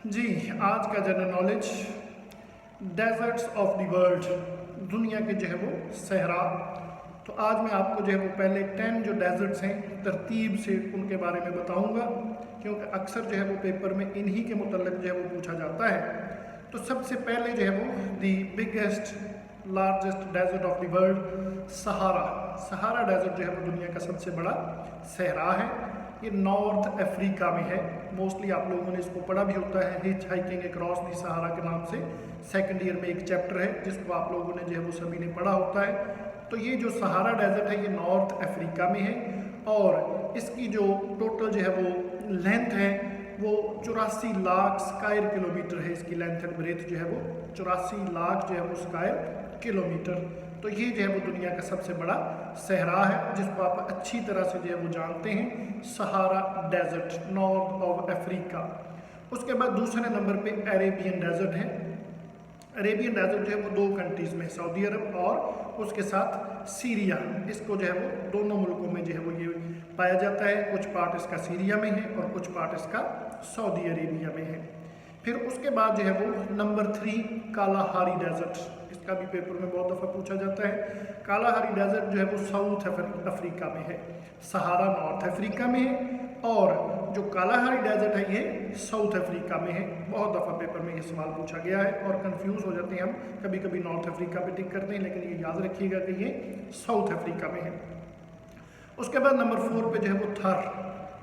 जी, आज का general knowledge desserts of the world, दुनिया के जो है वो सहरा। तो आज मैं आपको जो है वो पहले 10 जो डेजर्ट्स हैं तरतीब से उनके बारे में बताऊंगा, क्योंकि अक्सर जो है वो पेपर में इन्हीं के मुतल्लिक़ जो है वो पूछा जाता है। तो सबसे पहले जो है वो the biggest largest desert of the world Sahara desert जो है वो दुनिया का सबसे बड़ा सहरा है। ये नॉर्थ अफ्रीका में है। मोस्टली आप लोगों ने इसको पढ़ा भी होता है, हिच हाइकिंग अक्रॉस दी सहारा के नाम से सेकंड ईयर में एक चैप्टर है जिसको आप लोगों ने जो है वो सभी ने पढ़ा होता है। तो ये जो सहारा डेजर्ट है ये नॉर्थ अफ्रीका में है और इसकी जो टोटल जो है वो लेंथ है वो 84 लाख स्क्वायर किलोमीटर है। इसकी लेंथ एंड ब्रेथ जो है वो 84 लाख जो है वो स्क्वायर किलोमीटर। तो ये जो है वो दुनिया का सबसे बड़ा सहरा है जिसको आप अच्छी तरह से जो है वो जानते हैं, Sahara desert north of Africa. उसके बाद दूसरे नंबर पे अरेबियन डेजर्ट है। अरेबियन डेजर्ट जो है वो 2 कंट्रीज़ में, सऊदी अरब और उसके साथ सीरिया, इसको जो है वो दोनों मुल्कों में जो है वो ये पाया जाता है। कुछ पार्ट इसका सीरिया में है और कुछ पार्ट इसका सऊदी अरेबिया में है। फिर उसके बाद जो है वो नंबर 3 कालाहारी डेजर्ट, इसका भी पेपर में बहुत दफ़ा पूछा जाता है। कालाहारी डेजर्ट जो है वो साउथ अफ्रीका में है, सहारा नॉर्थ अफ्रीका में है और जो कालाहारी डेजर्ट है ये साउथ अफ्रीका में है। बहुत दफ़ा पेपर में ये सवाल पूछा गया है और कंफ्यूज हो जाते हैं हम, कभी कभी नॉर्थ अफ्रीका पे टिक करते हैं, लेकिन ये याद रखिएगा कि ये साउथ अफ्रीका में है। उसके बाद नंबर 4 पे जो है वो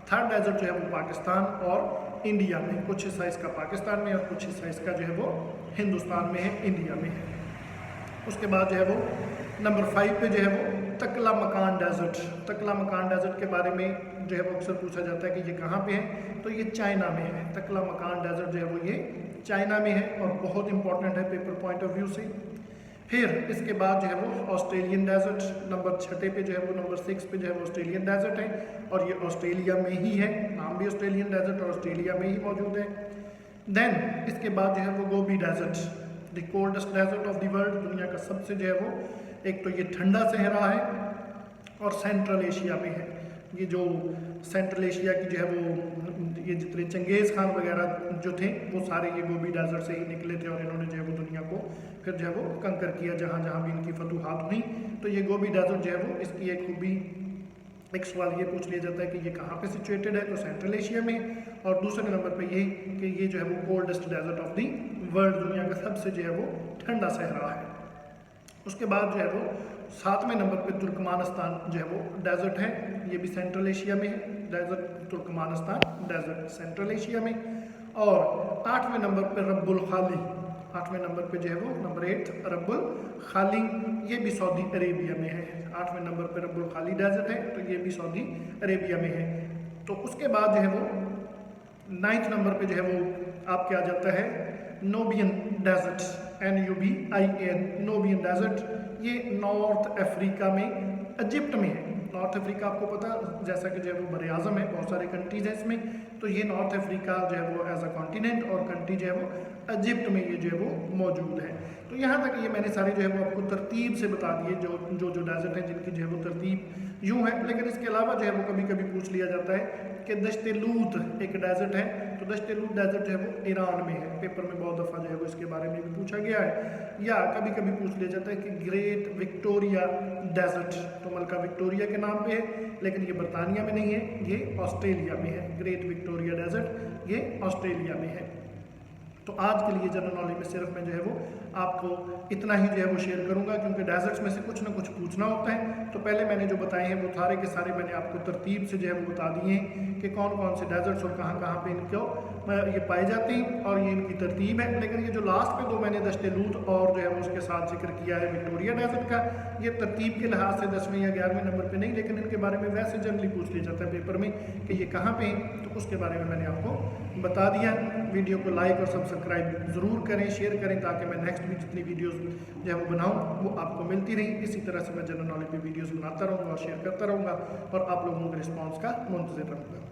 थर डेजर्ट जो है वो पाकिस्तान और इंडिया में, कुछ हिस्सा इसका पाकिस्तान में और कुछ हिस्सा इसका जो है वो हिंदुस्तान में है, इंडिया में है। उसके बाद जो है वो नंबर 5 पे जो है वो तकला मकान डेजर्ट के बारे में जो है वो अक्सर पूछा जाता है कि ये कहाँ पे है। तो ये चाइना में है। तकला मकान डेजर्ट जो है वो ये चाइना में है और बहुत इंपॉर्टेंट है पेपर पॉइंट ऑफ व्यू से। फिर इसके बाद जो है वो ऑस्ट्रेलियन डेजर्ट नंबर 6 पे जो है वो नंबर 6 पे जो है वो ऑस्ट्रेलियन डेजर्ट है और ये ऑस्ट्रेलिया में ही है, नाम भी ऑस्ट्रेलियन डेजर्ट और ऑस्ट्रेलिया में ही मौजूद है। देन इसके बाद जो है वो Gobi desert, the coldest desert of the world, दुनिया का सबसे जो है वो, एक तो ये ठंडा सहरा है और सेंट्रल एशिया में है। ये जो सेंट्रल एशिया की जो है वो ये जितने चंगेज़ खान वगैरह जो थे वो सारे ये गोबी डेजर्ट से ही निकले थे और इन्होंने जो है वो दुनिया को फिर जो है वो कंकर किया जहाँ जहाँ भी इनकी फतूहात हुई। तो ये गोबी डेजर्ट जो है वो, इसकी एक खूबी, एक सवाल ये पूछ लिया जाता है कि ये कहाँ पे सिचुएटेड है, तो सेंट्रल एशिया में। और दूसरे नंबर पे ये कि ये जो है वो coldest desert of the world, दुनिया का सबसे जो है वो ठंडा सहरा है। उसके बाद जो है वो 7वें नंबर पे तुर्कमानिस्तान जो है वो डेजर्ट है, ये भी सेंट्रल एशिया में है। Desert Turkmenistan desert central Asia में। और 8वें नंबर पे रब्बुल खाली, 8वें नंबर पे जो है वो नंबर 8 रब्बुल खाली, ये भी सऊदी अरेबिया में है। 8वें नंबर पे रब्बुल खाली डेजर्ट है तो ये भी सऊदी अरेबिया में है। तो उसके बाद जो है वो 9th नंबर पे जो है वो आपके आ जाता है नोबियन डेजर्ट, NUBIAN, नोबियन डेजर्ट। ये नॉर्थ अफ्रीका में, इजिप्ट में है। नॉर्थ अफ्रीका आपको पता जैसा कि जो है वो बरे आज़म है, बहुत सारे कंट्रीज हैं इसमें। तो ये नॉर्थ अफ्रीका जो है वो एज अ कॉन्टिनेंट और कंट्री जो है वो इजिप्ट में ये जो है वो मौजूद है। तो यहाँ तक ये मैंने सारे जो है वो आपको तरतीब से बता दिए जो डेजर्ट हैं जिनकी जो है वो तरतीब यूँ है। लेकिन इसके अलावा जो है वो कभी कभी पूछ लिया जाता है कि दश्त लूत एक डेजर्ट है, तो दश्त लूत डेजर्ट जो है वो ईरान में है। पेपर में बहुत दफ़ा जो है वो इसके बारे में भी पूछा गया है। या कभी कभी पूछ लिया जाता है कि ग्रेट विक्टोरिया डेजर्ट, तो मलका विक्टोरिया के नाम पे है, लेकिन ये बरतानिया में नहीं है, ये ऑस्ट्रेलिया में है। ग्रेट विक्टोरिया डेजर्ट ये ऑस्ट्रेलिया में है। तो आज के लिए जनरल नॉलेज में सिर्फ मैं जो है वो आपको इतना ही जो है वो शेयर करूंगा, क्योंकि डेजर्ट्स में से कुछ ना कुछ पूछना होता है। तो पहले मैंने जो बताए हैं वो सारे के सारे मैंने आपको तरतीब से जो है वो बता दिए हैं कि कौन कौन से डेजर्ट्स और कहाँ कहाँ पे इनको ये पाए जाते हैं और ये इनकी तरतीब है। लेकिन ये जो लास्ट पे 2 मैंने दश्त लूत और जो है वो उसके साथ जिक्र किया है विक्टोरिया डेजर्ट का, ये तरतीब के लिहाज से 10वें या 11वें नंबर पे नहीं, लेकिन इनके बारे में वैसे जनरली पूछ लिया जाता है पेपर में कि ये कहाँ पे हैं, तो उसके बारे में मैंने आपको बता दिया। वीडियो को लाइक और सब्सक्राइब ज़रूर करें, शेयर करें, ताकि मैं नेक्स्ट भी जितनी वीडियोस जो है वो बनाऊँ वो आपको मिलती रही। इसी तरह से मैं जनरल नॉलेज पे वीडियोस बनाता रहूँगा और शेयर करता रहूँगा और आप लोगों के रिस्पांस का मुंतज़िर रहूँगा।